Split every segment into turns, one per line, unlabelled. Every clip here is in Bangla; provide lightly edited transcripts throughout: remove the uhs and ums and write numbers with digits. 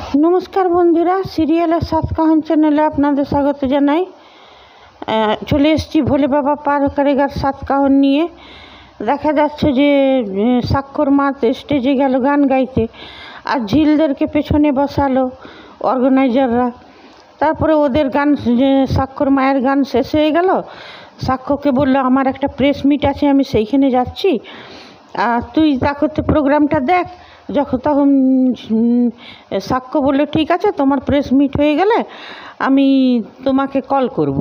नमस्कार बंधुरा सिरियालेर सात काहन चैनेले आपनादेर स्वागत जानाई। चले एसेछि भोले बाबा पार करेगार सात काहन निये। देखा जाच्छे जे साक्षर मा स्टेजे गेल गान गाइते और झिलदेरके पेछने बसालो अर्गानाइजाररा। तारपरे ओदेर गान साक्षर मायेर गान शेष हये गेल। साक्ष्यके बोललो आमार एकटा प्रेस मिट आछे आमि सेइखाने जाচ্ছি तुई ताकते प्रोग्रामटा देख। যখন তখন সাক্ষ্য বললো ঠিক আছে তোমার প্রেস মিট হয়ে গেলে আমি তোমাকে কল করব।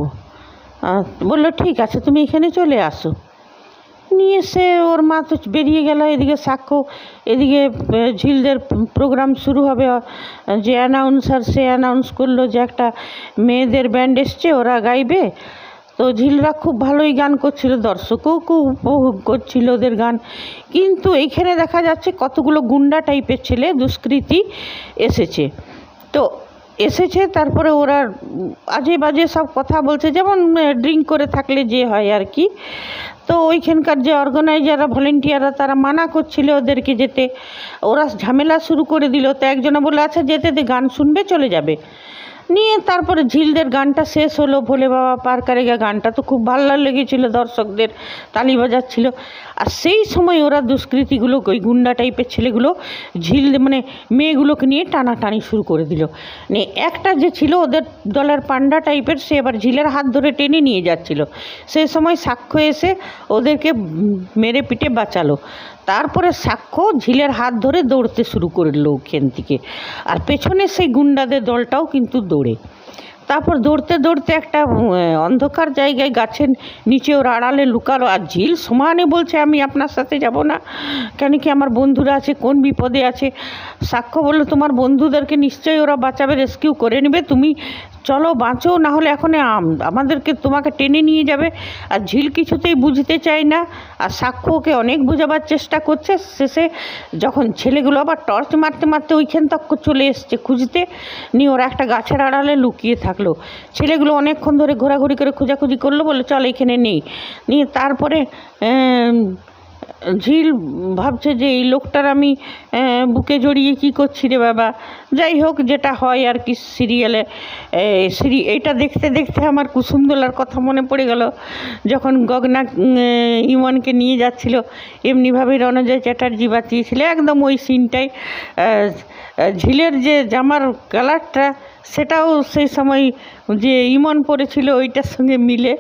বললো ঠিক আছে তুমি এখানে চলে আসো। নিয়ে সে ওর মা তো বেরিয়ে গেল। এদিকে সাক্ষ্য এদিকে ঝিলদের প্রোগ্রাম শুরু হবে। যে অ্যানাউন্সার সে অ্যানাউন্স করলো যে একটা মেয়েদের ব্যান্ড এসছে ওরা গাইবে। তো ঝিলরা খুব ভালোই গান করছিল, দর্শকও খুব উপভোগ করছিল ওদের গান। কিন্তু এইখানে দেখা যাচ্ছে কতগুলো গুন্ডা টাইপের ছেলে দুষ্কৃতী এসেছে। তো এসেছে তারপরে ওরা আজে বাজে সব কথা বলছে, যেমন ড্রিঙ্ক করে থাকলে যে হয় আর কি। তো ওইখানকার যে অর্গানাইজাররা ভলেন্টিয়াররা তারা মানা করছিল ওদেরকে যেতে। ওরা ঝামেলা শুরু করে দিল। তো একজনে বললো আচ্ছা যেতে দে, গান শুনবে চলে যাবে। নিয়ে তারপরে ঝিলদের গানটা শেষ হলো। ভোলে বাবা পার করেগা গানটা তো খুব ভালো লেগেছিল, দর্শকদের তালি বাজাচ্ছিল। আর সেই সময় ওরা দুষ্কৃতীগুলো ওই গুন্ডা টাইপের ছেলেগুলো ঝিল মানে মেয়েগুলোকে নিয়ে টানাটানি শুরু করে দিল। মানে একটা যে ছিল ওদের দলের পান্ডা টাইপের সে এবার ঝিলের হাত ধরে টেনে নিয়ে যাচ্ছিল। সেই সময় সাক্ষ্য এসে ওদেরকে মেরে পিটে বাঁচালো। তারপরে সাক্ষ্য ঝিলের হাত ধরে দৌড়তে শুরু করলো ওখান থেকে। আর পেছনে সেই গুন্ডাদের দলটাও কিন্তু দৌড়ে। তারপর দৌড়তে দৌড়তে একটা অন্ধকার জায়গায় গাছের নিচে ওর আড়ালে লুকালো। আর ঝিল সমানে বলছে আমি আপনার সাথে যাব না, কেন কি আমার বন্ধুরা আছে, কোন বিপদে আছে। সাক্ষ্য বললো তোমার বন্ধুদেরকে নিশ্চয়ই ওরা বাঁচাবে, রেস্কিউ করে নেবে, তুমি চলো বাঁচো, না হলে এখন আমাদেরকে তোমাকে টেনে নিয়ে যাবে। আর ঝিল কিছুতেই বুঝতে চায় না। আর সাক্ষ্য ওকে অনেক বোঝাবার চেষ্টা করছে। শেষে যখন ছেলেগুলো আবার টর্চ মারতে মারতে ওইখান তক চলে এসছে খুঁজতে, নিয়ে ওরা একটা গাছের আড়ালে লুকিয়ে থাকলো। ছেলেগুলো অনেকক্ষণ ধরে ঘোরাঘুরি করে খোঁজাখুঁজি করলো, বলে চল এখানে নেই। নিয়ে তারপরে ঝিল ভাবছে যে এই লোকটার আমি বুকে জড়িয়ে কী করছি রে বাবা। যাই হোক যেটা হয় আর কি সিরিয়ালে। এইটা দেখতে দেখতে আমার কুসুমদোলার কথা মনে পড়ে গেল, যখন গগনা ইমনকে নিয়ে যাচ্ছিল এমনিভাবে রণজয় চ্যাটার্জি বাঁচিয়েছিল একদম ওই সিনটাই। ঝিলের যে জামার কালারটা সেটাও সেই সময় যে ইমন পরেছিল ওইটার সঙ্গে মিলে।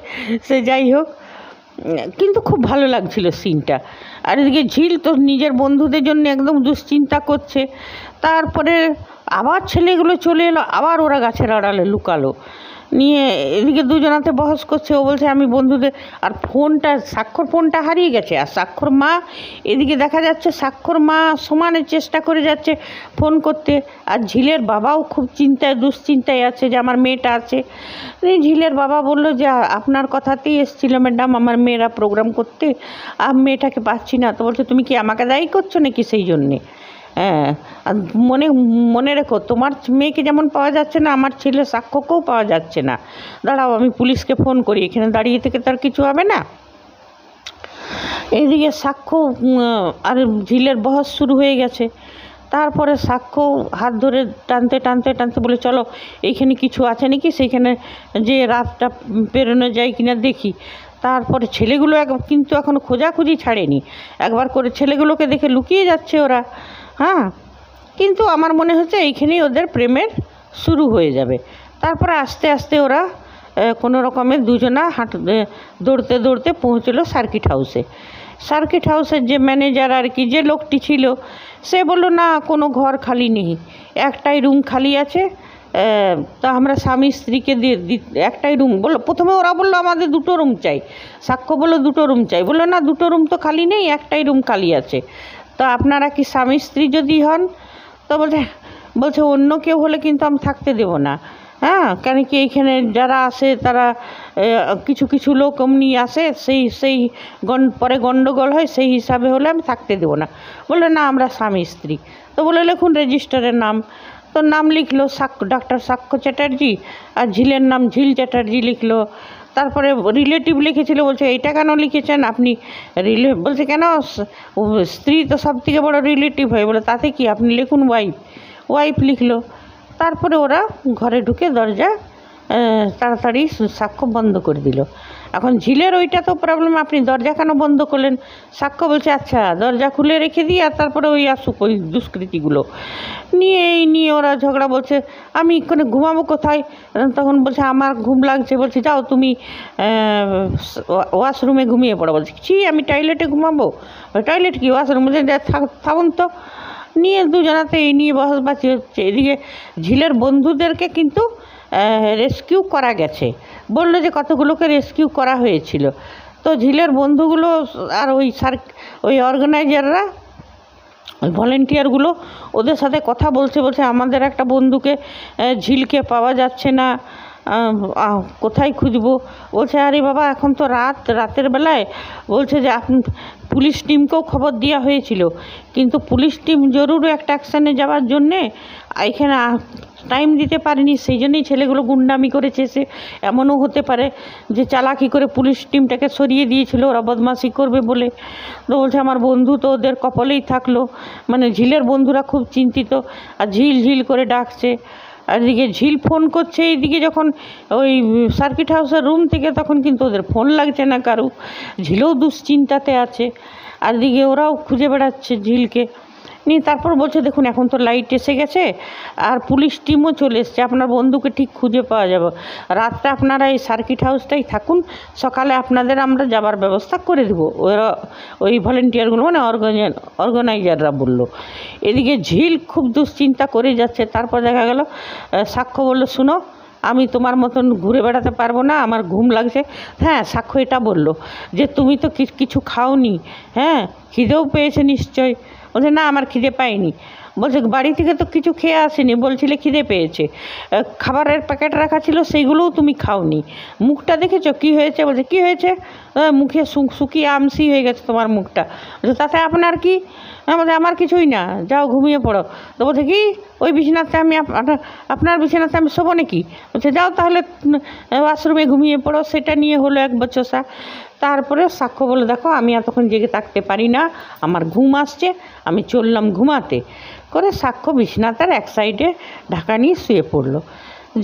সে যাই হোক, কিন্তু খুব ভালো লাগছিল সিনটা। আর এদিকে ঝিল তো নিজের বন্ধুদের জন্য একদম দুশ্চিন্তা করছে। তারপরে আবার ছেলেগুলো চলে এলো, আবার ওরা গাছের আড়ালে লুকালো। নিয়ে এদিকে দুজনাতে বহস করছে। ও বলছে আমি বন্ধুদের, আর ফোনটা সাক্ষর ফোনটা হারিয়ে গেছে। আর সাক্ষর মা এদিকে দেখা যাচ্ছে সাক্ষর মা সমানে চেষ্টা করে যাচ্ছে ফোন করতে। আর ঝিলের বাবাও খুব চিন্তায় দুশ্চিন্তায় আছে যে আমার মেয়েটা আছে। ঝিলের বাবা বলল যে আপনার কথাতেই এসেছিল ম্যাডাম আমার মেয়েরা প্রোগ্রাম করতে, আর মেয়েটাকে পাচ্ছি না। তো বলছে তুমি কি আমাকে দায়ী করছো নাকি সেই জন্যে? হ্যাঁ, আর মনে রেখো তোমার মেয়েকে যেমন পাওয়া যাচ্ছে না আমার ছেলে সাক্ষ্যকেও পাওয়া যাচ্ছে না। দাঁড়াও আমি পুলিশকে ফোন করি, এখানে দাঁড়িয়ে থেকে তার কিছু হবে না। এইদিকে সাক্ষ্য আর ঝিলের বহস শুরু হয়ে গেছে। তারপরে সাক্ষ্য হাত ধরে টানতে টানতে টানতে বলে চলো এইখানে কিছু আছে নাকি, সেইখানে যে রাতটা পেরোনো যায় কিনা দেখি। তারপরে ছেলেগুলো কিন্তু এখনও খোঁজাখুঁজি ছাড়েনি, একবার করে ছেলেগুলোকে দেখে লুকিয়ে যাচ্ছে ওরা। হ্যাঁ, কিন্তু আমার মনে হচ্ছে এইখানেই ওদের প্রেমের শুরু হয়ে যাবে। তারপরে আস্তে আস্তে ওরা কোনো রকমের দুজনা দৌড়তে দৌড়তে পৌঁছলো সার্কিট হাউসে। সার্কিট হাউসের যে ম্যানেজার আর কি যে লোকটি ছিল সে বললো না কোনো ঘর খালি নেই, একটাই রুম খালি আছে। তা আমরা স্বামী স্ত্রীকে একটাই রুম বললো। প্রথমে ওরা বললো আমাদের দুটো রুম চাই। সাক্ষ্য বললো দুটো রুম চাই। বললো না দুটো রুম তো খালি নেই, একটাই রুম খালি আছে। তো আপনারা কি স্বামী স্ত্রী যদি হন? তো বলছে অন্য কেউ হলে কিন্তু আমি থাকতে দেব না। হ্যাঁ, কেন কি এইখানে যারা আসে তারা কিছু কিছু লোক অমনি আসে, সেই পরে গণ্ডগোল হয়, সেই হিসাবে হলে আমি থাকতে দেবো না। বললো না আমরা স্বামী স্ত্রী। তো বলে লিখুন রেজিস্টারের নাম। তো নাম লিখলো ডক্টর সাক্ষ্য চ্যাটার্জি, আর ঝিলের নাম ঝিল চ্যাটার্জি লিখলো। তারপরে রিলেটিভ লিখেছিল। বলছে এইটা কেন লিখেছেন আপনি? বলছে কেন, স্ত্রী তো সব থেকে বড় রিলেটিভ হয়। বলে তাতে কি, আপনি লিখুন ওয়াইফ। ওয়াইফ লিখলো। তারপরে ওরা ঘরে ঢুকে দরজা তাড়াতাড়ি সাক্ষ্য বন্ধ করে দিল। এখন ঝিলের ওইটা তো প্রবলেম, আপনি দরজা কেন বন্ধ করলেন? সাক্ষ্য বলছে আচ্ছা দরজা খুলে রেখে দিই, আর তারপরে ওই আসুক ওই দুষ্কৃতিগুলো নিয়ে ওরা ঝগড়া। বলছে আমি এখানে ঘুমাবো কোথায়? তখন বলছে আমার ঘুম লাগছে। বলছে যাও তুমি ওয়াশরুমে ঘুমিয়ে পড়ো। বলছে ছি আমি টয়লেটে ঘুমাবো? টয়লেট কি ওয়াশরুম? বলছে থাকুন তো। নিয়ে দুজনাতে এই নিয়ে বসবাসি হচ্ছে। এদিকে ঝিলের বন্ধুদেরকে কিন্তু রেস্কিউ করা গেছে, বললো যে কতগুলোকে রেস্কিউ করা হয়েছিল। তো ঝিলের বন্ধুগুলো আর ওই অর্গানাইজাররা, ওই ভলেন্টিয়ারগুলো ওদের সাথে কথা বলছে আমাদের একটা বন্ধুকে ঝিলকে পাওয়া যাচ্ছে না, কোথায় খুঁজবো? বলছে আরে বাবা এখন তো রাতের বেলায়। বলছে যে পুলিশ টিমকেও খবর দেওয়া হয়েছিল, কিন্তু পুলিশ টিম জরুরি একটা অ্যাকশানে যাওয়ার জন্যে এখানে টাইম দিতে পারেনি, সেই জন্যই ছেলেগুলো গুন্ডামি করেছে। সে এমনও হতে পারে যে চালাকি করে পুলিশ টিমটাকে সরিয়ে দিয়েছিল ওরা বদমাশি করবে বলে। তো বলছে আমার বন্ধু তো ওদের কপালেই থাকলো। মানে ঝিলের বন্ধুরা খুব চিন্তিত, আর ঝিল করে ডাকছে। আর এদিকে ঝিল ফোন করছে, এইদিকে যখন ওই সার্কিট হাউসের রুম থেকে, তখন কিন্তু ওদের ফোন লাগছে না কারু। ঝিলও দুশ্চিন্তাতে আছে, আর এদিকে ওরাও খুঁজে বেড়াচ্ছে ঝিলকে নিয়ে। তারপর বলছে দেখুন এখন তো লাইট এসে গেছে, আর পুলিশ টিমও চলে এসছে, আপনার বন্ধুকে ঠিক খুঁজে পাওয়া যাবে। রাতটা আপনারা এই সার্কিট হাউসটাই থাকুন, সকালে আপনাদের আমরা যাবার ব্যবস্থা করে দেবো। ওই ভলেন্টিয়ারগুলো মানে অর্গানাইজাররা বলল। এদিকে ঝিল খুব দুশ্চিন্তা করে যাচ্ছে। তারপর দেখা গেল সাক্ষ্য বলল শুনো আমি তোমার মতন ঘুরে বেড়াতে পারবো না, আমার ঘুম লাগছে। হ্যাঁ সাক্ষ্য এটা বলল যে তুমি তো কিছু খাওনি, হ্যাঁ খিদেও পেয়েছে নিশ্চয়। বলছে না আমার খিদে পায়নি। বলছে বাড়ি থেকে তো কিছু খেয়ে আসেনি, বলছিলে খিদে পেয়েছে, খাবারের প্যাকেট রাখা ছিল সেইগুলোও তুমি খাওনি। মুখটা দেখেছো কী হয়েছে? বলছে কী হয়েছে? মুখে শুকিয়ে আমসি হয়ে গেছে তোমার মুখটা। বলছে তাতে আপনার কি? বলছে আমার কিছুই না, যাও ঘুমিয়ে পড়ো। তো বলছে কি ওই বিছানাতে আমি আপনার বিছানাতে আমি শোবো নাকি? বলছে যাও তাহলে ওয়াশরুমে ঘুমিয়ে পড়ো। সেটা নিয়ে হলো এক বচসা। তারপরে সাক্ষ্য বলে দেখো আমি এতক্ষণ জেগে থাকতে পারি না, আমার ঘুম আসছে, আমি চললাম ঘুমাতে। করে সাক্ষ্য বিছানাটার এক সাইডে ঢাকা নিয়ে শুয়ে পড়লো।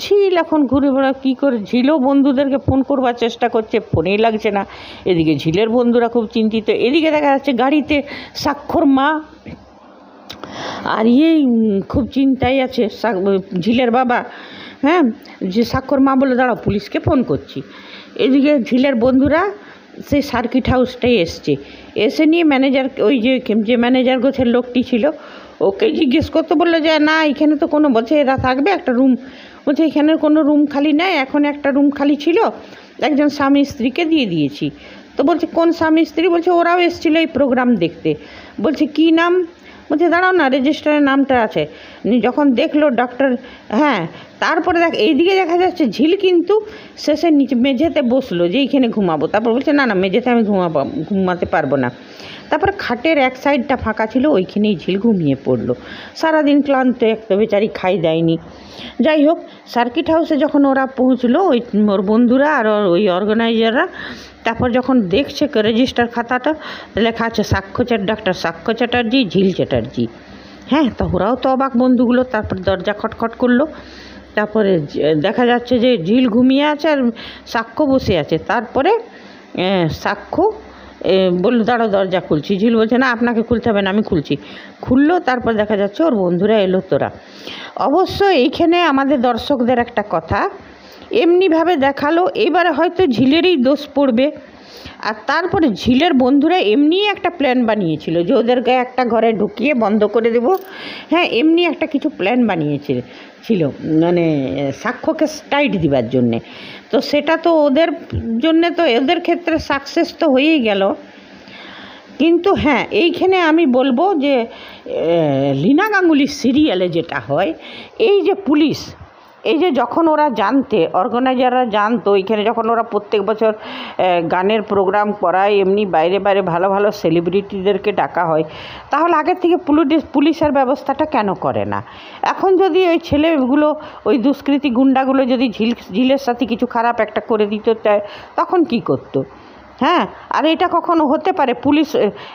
ঝিল এখন ঘুরে বেড়া কী করে, ঝিলও বন্ধুদেরকে ফোন করবার চেষ্টা করছে, ফোনেই লাগছে না। এদিকে ঝিলের বন্ধুরা খুব চিন্তিত। এদিকে দেখা যাচ্ছে গাড়িতে সাক্ষ্যর মা আর খুব চিন্তায় আছে ঝিলের বাবা। হ্যাঁ যে সাক্ষ্যর মা বলে দাঁড়াও পুলিশকে ফোন করছি। এদিকে ঝিলের বন্ধুরা সেই সার্কিট হাউসটাই এসে নিয়ে ম্যানেজার, ওই যে ম্যানেজার গোছের লোকটি ছিল ওকে জিজ্ঞেস করতে বললো যে না এখানে তো কোনো, বলছে এরা থাকবে একটা রুম। বলছে এখানে কোনো রুম খালি নেই, এখন একটা রুম খালি ছিল, একজন স্বামী স্ত্রীকে দিয়ে দিয়েছি। তো বলছে কোন স্বামী স্ত্রী? বলছে ওরাও এসেছিলো এই প্রোগ্রাম দেখতে। বলছে কী নাম? বলছে দাঁড়াও না রেজিস্টারের নামটা আছে। যখন দেখলো ডক্টর, হ্যাঁ তারপরে এইদিকে দেখা যাচ্ছে ঝিল কিন্তু শেষে নিচে মেঝেতে বসলো যে এইখানে ঘুমাবো। তারপর বলছে না মেঝেতে আমি ঘুমাতে পারবো না। তারপর খাটের এক সাইডটা ফাঁকা ছিল, ওইখানেই ঝিল ঘুমিয়ে পড়লো। সারাদিন ক্লান্ত, একটা বেচারি খাই দেয়নি। যাই হোক সার্কিট হাউসে যখন ওরা পৌঁছলো, ওর বন্ধুরা আর ওই অর্গানাইজাররা, তারপর যখন দেখছে রেজিস্টার খাতাটা লেখা আছে ডাক্তার সাক্ষ্য চ্যাটার্জি, ঝিল চ্যাটার্জি। হ্যাঁ তো ওরাও তো অবাক বন্ধুগুলো। তারপর দরজা খটখট করলো। তারপরে দেখা যাচ্ছে যে ঝিল ঘুমিয়ে আছে আর সাক্ষ্য বসে আছে। তারপরে সাক্ষ্য বললো দাঁড়াও দরজা খুলছি। ঝিল বলছে না আপনাকে খুলতে হবে না, আমি খুলছি। খুললো। তারপর দেখা যাচ্ছে ওর বন্ধুরা এলো। তোরা অবশ্য এইখানে আমাদের দর্শকদের একটা কথা এমনিভাবে দেখালো, এবারে হয়তো ঝিলেরই দোষ পড়বে। আর তারপরে ঝিলের বন্ধুরা এমনিই একটা প্ল্যান বানিয়েছিল যে ওদেরকে একটা ঘরে ঢুকিয়ে বন্ধ করে দেব। হ্যাঁ এমনি একটা কিছু প্ল্যান বানিয়েছিল মানে সাক্ষ্যকে টাইট দিবার জন্যে। তো সেটা তো ওদের জন্যে, তো ওদের ক্ষেত্রে সাকসেস তো হয়েই গেল। কিন্তু হ্যাঁ এইখানে আমি বলবো যে লীনা গাঙ্গুলির সিরিয়ালে যেটা হয়, এই যে পুলিশ, এই যে যখন ওরা অর্গানাইজাররা জানতো এইখানে যখন ওরা প্রত্যেক বছর গানের প্রোগ্রাম করায়, এমনি বাইরে ভালো ভালো সেলিব্রিটিদেরকে ডাকা হয়, তাহলে আগের থেকে পুলিশের ব্যবস্থাটা কেন করে না? এখন যদি ওই ছেলেগুলো, ওই দুষ্কৃতী গুন্ডাগুলো যদি ঝিলের সাথে কিছু খারাপ একটা করে দিত, তখন কি করতো? হ্যাঁ, আর এটা কখনো হতে পারে পুলিশ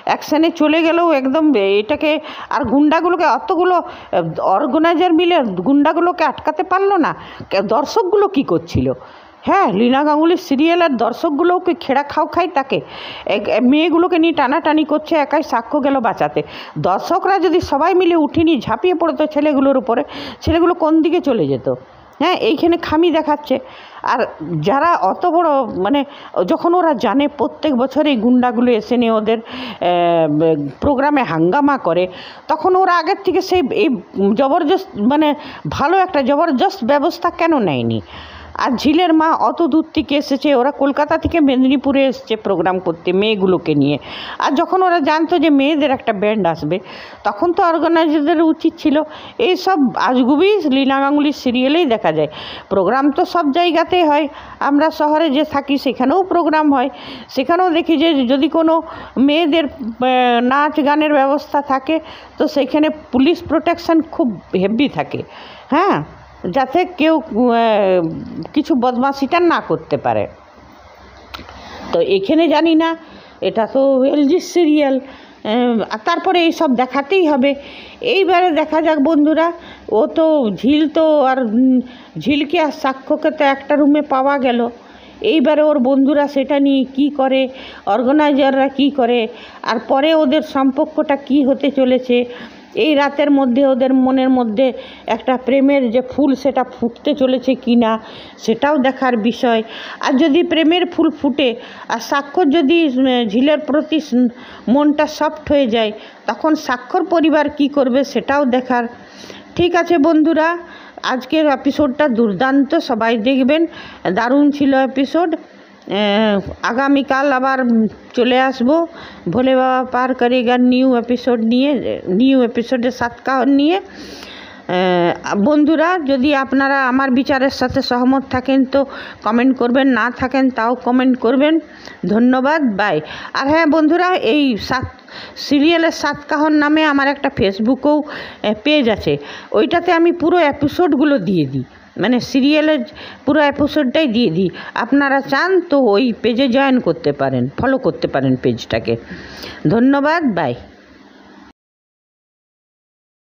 অ্যাকশানে চলে গেলেও একদম এটাকে, আর গুন্ডাগুলোকে অতগুলো অর্গানাইজার মিলে গুন্ডাগুলোকে আটকাতে পারলো না। দর্শকগুলো কি করছিল? হ্যাঁ, লীনা গাঙ্গুলির সিরিয়ালের দর্শকগুলোকে খেড়া খাই তাকে, মেয়েগুলোকে নিয়ে টানাটানি করছে, একাই সাক্ষ্য গেল বাঁচাতে। দর্শকরা যদি সবাই মিলে উঠিনি ঝাঁপিয়ে পড়তো ছেলেগুলোর উপরে, ছেলেগুলো কোন দিকে চলে যেত? হ্যাঁ, এইখানে খামি দেখাচ্ছে। আর যারা অত বড় মানে যখন ওরা জানে প্রত্যেক বছর এই গুন্ডাগুলো এসে নিয়ে ওদের প্রোগ্রামে হাঙ্গামা করে, তখন ওরা আগের থেকে সেই এই জবরদস্ত মানে ভালো একটা জবরদস্ত ব্যবস্থা কেন নেয়নি? আর ঝিলের মা অত দূর থেকে এসেছে, ওরা কলকাতা থেকে মেদিনীপুরে এসেছে প্রোগ্রাম করতে মেয়েগুলোকে নিয়ে। আর যখন ওরা জানতো যে মেয়েদের একটা ব্যান্ড আসবে, তখন তো অর্গানাইজারদের উচিত ছিল এই সব আজগুবি লীনা গাঙ্গুলির সিরিয়ালেই দেখা যায়। প্রোগ্রাম তো সব জায়গাতেই হয়, আমরা শহরে যে থাকি সেখানেও প্রোগ্রাম হয়, সেখানেও দেখি যে যদি কোনো মেয়েদের নাচ গানের ব্যবস্থা থাকে তো সেখানে পুলিশ প্রোটেকশন খুব হেভি থাকে। হ্যাঁ, যাতে কেউ কিছু বদমাশিটা না করতে পারে। তো এখানে জানি না, এটা তো এলজি সিরিয়াল, তারপরে এইসব দেখাতেই হবে। এইবারে দেখা যাক বন্ধুরা, ও তো ঝিল তো আর ঝিলকে আর সাক্ষ্যকে তো একটা রুমে পাওয়া গেল। এইবারে ওর বন্ধুরা সেটা নিয়ে কী করে, অর্গানাইজাররা কী করে, আর পরে ওদের সম্পর্কটা কী হতে চলেছে, এই রাতের মধ্যে ওদের মনের মধ্যে একটা প্রেমের যে ফুল সেটা ফুটতে চলেছে কি না সেটাও দেখার বিষয়। আর যদি প্রেমের ফুল ফুটে আর সাক্ষর যদি ঝিলের প্রতি মনটা সফট হয়ে যায়, তখন সাক্ষর পরিবার কি করবে সেটাও দেখার। ঠিক আছে বন্ধুরা, আজকের এপিসোডটা দুর্দান্ত, সবাই দেখবেন, দারুণ ছিল এপিসোড। আগামীকাল আবার চলে আসবো ভোলে বাবা পার করেগা নিউ এপিসোডের সাতকাহন নিয়ে। বন্ধুরা, যদি আপনারা আমার বিচারের সাথে সহমত থাকেন তো কমেন্ট করবেন, না থাকেন তাও কমেন্ট করবেন। ধন্যবাদ, বাই। আর হ্যাঁ বন্ধুরা, এই সিরিয়ালের সাতকাহন নামে আমার একটা ফেসবুকেও পেজ আছে, ওইটাতে আমি পুরো এপিসোডগুলো দিয়ে দিই, মানে সিরিয়ালের পুরো এপিসোডটাই দিয়ে দিই। আপনারা চান তো ওই পেজে জয়েন করতে পারেন, ফলো করতে পারেন পেজটাকে। ধন্যবাদ, বাই।